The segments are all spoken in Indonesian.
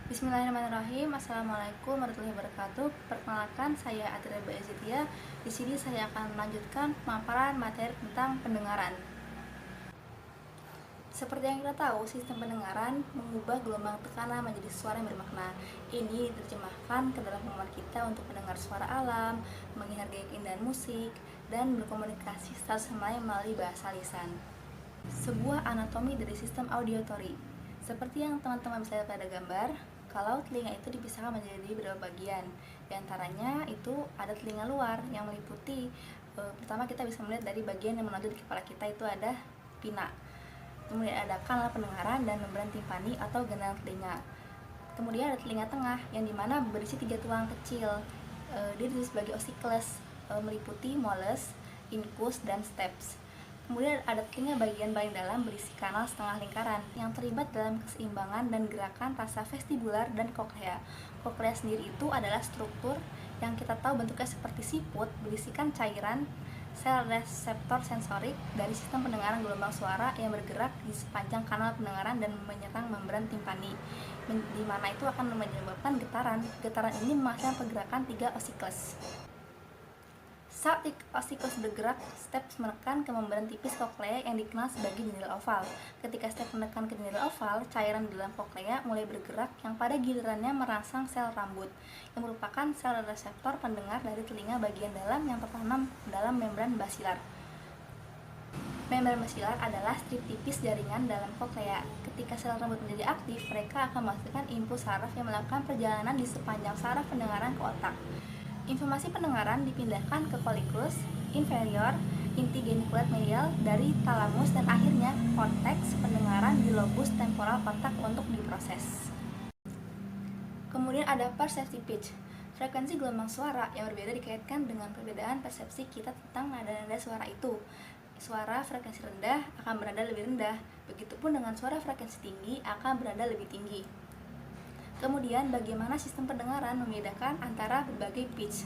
Bismillahirrahmanirrahim. Assalamualaikum warahmatullahi wabarakatuh. Perkenalkan, saya Atira Baezitia. Di sini saya akan melanjutkan pemaparan materi tentang pendengaran. Seperti yang kita tahu, sistem pendengaran mengubah gelombang tekanan menjadi suara yang bermakna. Ini diterjemahkan ke dalam kemampuan kita untuk mendengar suara alam, menghargai keindahan musik, dan berkomunikasi satu sama lain melalui bahasa lisan. Sebuah anatomi dari sistem auditory. Seperti yang teman-teman bisa lihat pada gambar, kalau telinga itu dipisahkan menjadi beberapa bagian. Di antaranya itu ada telinga luar yang meliputi pertama kita bisa melihat dari bagian yang menonjol di kepala kita itu ada pina. Kemudian ada kanal pendengaran dan membran timpani atau gendang telinga. Kemudian ada telinga tengah yang dimana berisi 3 tulang kecil. Dia disebut sebagai ossicles, meliputi molus, incus, dan stapes. Kemudian ada telinga bagian paling dalam berisi kanal setengah lingkaran yang terlibat dalam keseimbangan dan gerakan rasa vestibular dan koklea. Koklea sendiri itu adalah struktur yang kita tahu bentuknya seperti siput, berisikan cairan sel reseptor sensorik dari sistem pendengaran gelombang suara yang bergerak di sepanjang kanal pendengaran dan menyerang membran timpani, di mana itu akan menyebabkan getaran. Getaran ini menghasilkan pergerakan 3 ossicles. Saat ossicles bergerak, stapes menekan ke membran tipis koklea yang dikenal sebagai jendela oval. Ketika stapes menekan ke jendela oval, cairan di dalam koklea mulai bergerak yang pada gilirannya merangsang sel rambut, yang merupakan sel reseptor pendengar dari telinga bagian dalam yang tertanam dalam membran basilar. Membran basilar adalah strip tipis jaringan dalam koklea. Ketika sel rambut menjadi aktif, mereka akan menghasilkan impuls saraf yang melakukan perjalanan di sepanjang saraf pendengaran ke otak. Informasi pendengaran dipindahkan ke colliculus inferior, inti geniculate medial dari talamus, dan akhirnya konteks pendengaran di lobus temporal otak untuk diproses. Kemudian ada perceptive pitch. Frekuensi gelombang suara yang berbeda dikaitkan dengan perbedaan persepsi kita tentang nada-nada suara itu. Suara frekuensi rendah akan berada lebih rendah, begitupun dengan suara frekuensi tinggi akan berada lebih tinggi. Kemudian, bagaimana sistem pendengaran membedakan antara berbagai pitch?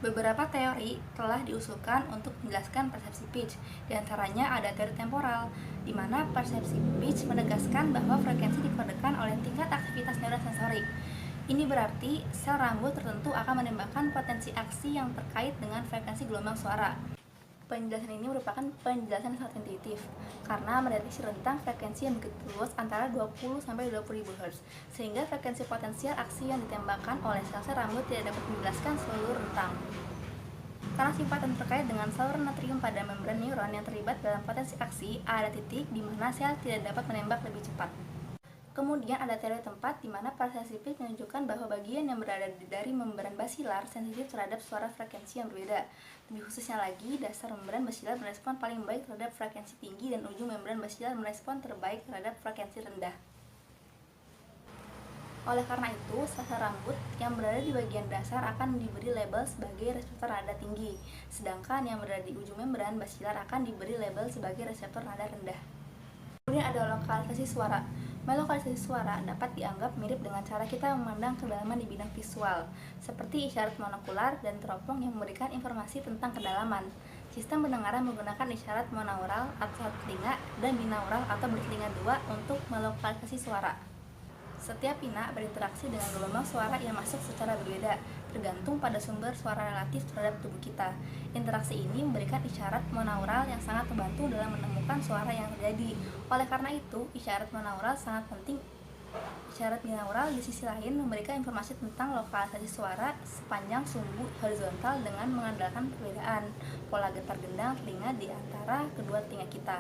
Beberapa teori telah diusulkan untuk menjelaskan persepsi pitch. Di antaranya ada teori temporal, di mana persepsi pitch menegaskan bahwa frekuensi dikodekan oleh tingkat aktivitas neurosensorik. Ini berarti sel rambut tertentu akan menembakkan potensi aksi yang terkait dengan frekuensi gelombang suara. Penjelasan ini merupakan penjelasan yang sangat intuitif karena mendeteksi rentang frekuensi yang begitu luas antara 20-20.000 Hz, sehingga frekuensi potensial aksi yang ditembakkan oleh sel-sel rambut tidak dapat menjelaskan seluruh rentang. Karena simpatan terkait dengan saluran natrium pada membran neuron yang terlibat dalam potensi aksi, ada titik di mana sel tidak dapat menembak lebih cepat. Kemudian ada teori tempat di mana persepsi pitch menunjukkan bahwa bagian yang berada dari membran basilar sensitif terhadap suara frekuensi yang berbeda. Lebih khususnya lagi, dasar membran basilar merespon paling baik terhadap frekuensi tinggi dan ujung membran basilar merespon terbaik terhadap frekuensi rendah. Oleh karena itu, sel rambut yang berada di bagian dasar akan diberi label sebagai reseptor nada tinggi, sedangkan yang berada di ujung membran basilar akan diberi label sebagai reseptor nada rendah. Kemudian ada lokalisasi suara. Melokalisasi suara dapat dianggap mirip dengan cara kita memandang kedalaman di bidang visual, seperti isyarat monokular dan teropong yang memberikan informasi tentang kedalaman. Sistem pendengaran menggunakan isyarat monaural atau satu telinga dan binaural atau bertelinga dua untuk melokalisasi suara. Setiap pina berinteraksi dengan gelombang suara yang masuk secara berbeda, tergantung pada sumber suara relatif terhadap tubuh kita. Interaksi ini memberikan isyarat monaural yang sangat membantu dalam menemukan suara yang terjadi. Oleh karena itu, isyarat monaural sangat penting. Isyarat binaural di sisi lain memberikan informasi tentang lokalisasi suara sepanjang sumbu horizontal dengan mengandalkan perbedaan pola getar gendang telinga di antara kedua telinga kita.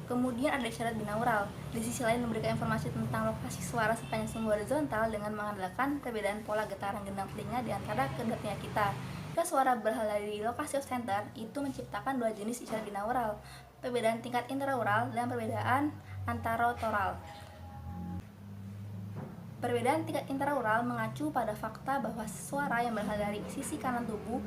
Kemudian ada isyarat binaural, di sisi lain memberikan informasi tentang lokasi suara sepanjang sumbu horizontal dengan mengandalkan perbedaan pola getaran gendang telinga di antara kedua telinga kita. Jika suara berasal dari lokasi off center, itu menciptakan dua jenis isyarat binaural, perbedaan tingkat interaural dan perbedaan antarotoral. Perbedaan tingkat interaural mengacu pada fakta bahwa suara yang berasal dari sisi kanan tubuh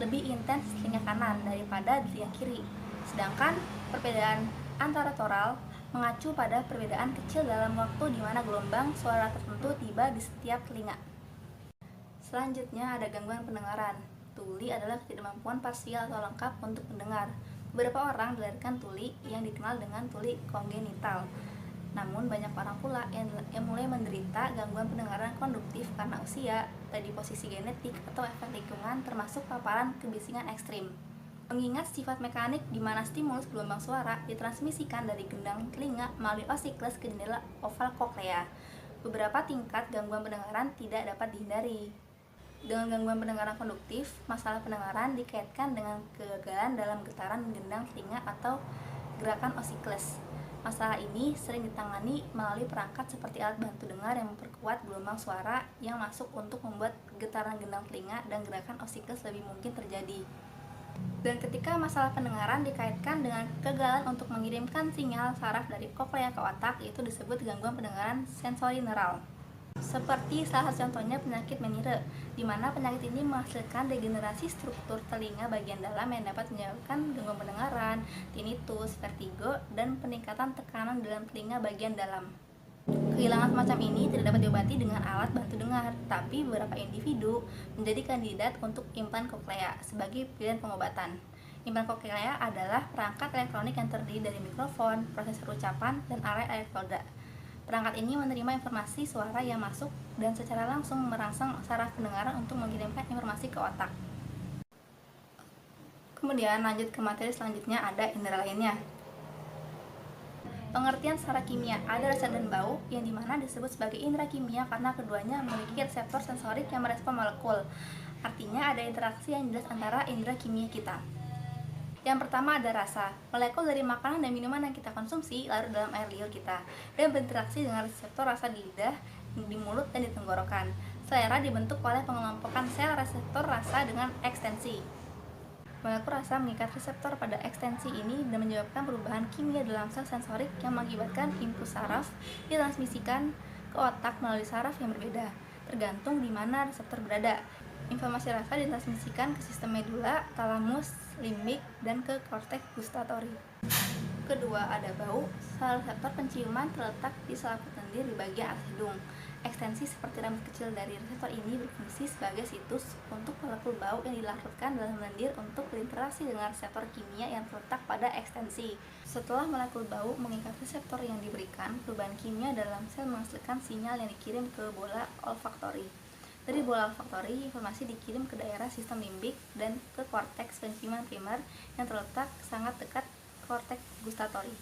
lebih intens di telinga kanan daripada di telinga kiri. Sedangkan perbedaan antarotoral mengacu pada perbedaan kecil dalam waktu di mana gelombang suara tertentu tiba di setiap telinga. Selanjutnya ada gangguan pendengaran. Tuli adalah ketidakmampuan parsial atau lengkap untuk mendengar. Beberapa orang dilahirkan tuli yang dikenal dengan tuli kongenital. Namun banyak orang pula yang mulai menderita gangguan pendengaran konduktif karena usia, tadi posisi genetik, atau efek lingkungan termasuk paparan kebisingan ekstrim. Mengingat sifat mekanik di mana stimulus gelombang suara ditransmisikan dari gendang telinga melalui osikles ke jendela oval koklea, beberapa tingkat gangguan pendengaran tidak dapat dihindari. Dengan gangguan pendengaran konduktif, masalah pendengaran dikaitkan dengan kegagalan dalam getaran gendang telinga atau gerakan osikles. Masalah ini sering ditangani melalui perangkat seperti alat bantu dengar yang memperkuat gelombang suara yang masuk untuk membuat getaran gendang telinga dan gerakan osikles lebih mungkin terjadi. Dan ketika masalah pendengaran dikaitkan dengan kegagalan untuk mengirimkan sinyal saraf dari koklea ke otak, itu disebut gangguan pendengaran sensori neural. Seperti salah satu contohnya penyakit Menire, di mana penyakit ini menghasilkan degenerasi struktur telinga bagian dalam yang dapat menyebabkan gangguan pendengaran, tinnitus, vertigo, dan peningkatan tekanan dalam telinga bagian dalam. Kehilangan semacam ini tidak dapat diobati dengan alat bantu dengar, tapi beberapa individu menjadi kandidat untuk implan koklea sebagai pilihan pengobatan. Implan koklea adalah perangkat elektronik yang terdiri dari mikrofon, prosesor ucapan, dan area elektroda. Perangkat ini menerima informasi suara yang masuk dan secara langsung merangsang saraf pendengaran untuk mengirimkan informasi ke otak. Kemudian lanjut ke materi selanjutnya, ada indera lainnya. Pengertian secara kimia, ada rasa dan bau yang dimana disebut sebagai indera kimia karena keduanya memiliki reseptor sensorik yang merespon molekul. Artinya ada interaksi yang jelas antara indera kimia kita. Yang pertama ada rasa. Molekul dari makanan dan minuman yang kita konsumsi larut dalam air liur kita dan berinteraksi dengan reseptor rasa di lidah, di mulut, dan di tenggorokan. Selera dibentuk oleh pengelompokan sel reseptor rasa dengan ekstensi. Molekul rasa mengikat reseptor pada ekstensi ini dan menyebabkan perubahan kimia dalam sel sensorik yang mengakibatkan impuls saraf ditransmisikan ke otak melalui saraf yang berbeda, tergantung di mana reseptor berada. Informasi rasa ditransmisikan ke sistem medula, talamus, limbik, dan ke korteks gustatori. Kedua, ada bau. Sel reseptor penciuman terletak di selaput lendir di bagian atas hidung. Ekstensi seperti rambut kecil dari reseptor ini berfungsi sebagai situs untuk molekul bau yang dilarutkan dalam lendir untuk berinteraksi dengan reseptor kimia yang terletak pada ekstensi. Setelah molekul bau mengikat reseptor yang diberikan, perubahan kimia dalam sel menghasilkan sinyal yang dikirim ke bola olfaktori. Dari bola olfaktori, informasi dikirim ke daerah sistem limbik dan ke korteks penciuman primer yang terletak sangat dekat korteks gustatori.